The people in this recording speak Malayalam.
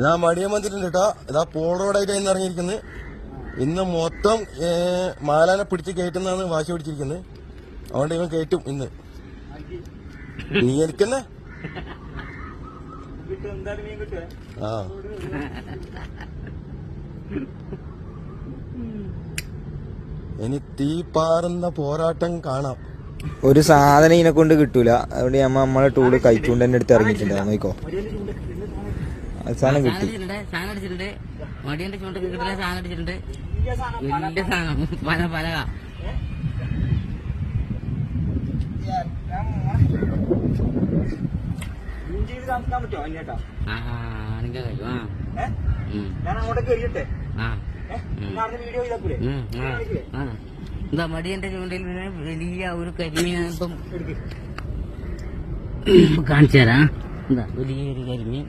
ഞാൻ മടിയം വന്നിട്ടുണ്ട് കേട്ടോ. ഇതാ പോൾ റോഡായിട്ട് ഇന്ന് ഇറങ്ങിയിരിക്കുന്നത്. ഇന്ന് മൊത്തം മാലാനെ പിടിച്ച് കയറ്റുന്നതാണ് വാശി പിടിച്ചിരിക്കുന്നത്. അതുകൊണ്ട് ഇവൻ കയറ്റും ഇന്ന്. നീ എനിക്കെന്നെ ആ ഇനി തീ പാറുന്ന പോരാട്ടം കാണാം. ഒരു സാധനം ഇതിനെ കൊണ്ട് കിട്ടൂല. അതുകൊണ്ട് നമ്മളെ ടൂള് കഴിച്ചുകൊണ്ട് തന്നെ എടുത്ത് ഇറങ്ങിയിട്ടുണ്ടാവും. നോക്കോ സാധനം കിട്ടി. സാധനം അടിച്ചിട്ടുണ്ട്. മടിയന്റെ ചൂണ്ട കിട്ടില്ല. സാധനം അടിച്ചിട്ടുണ്ട്. വലിയ സാധനം പലക. എന്താ മടിയന്റെ ചൂണ്ടയിൽ വലിയ ഒരു കരിമീൻ ഇപ്പം കാണിച്ചു തരാം. എന്താ വലിയൊരു കരിമീൻ.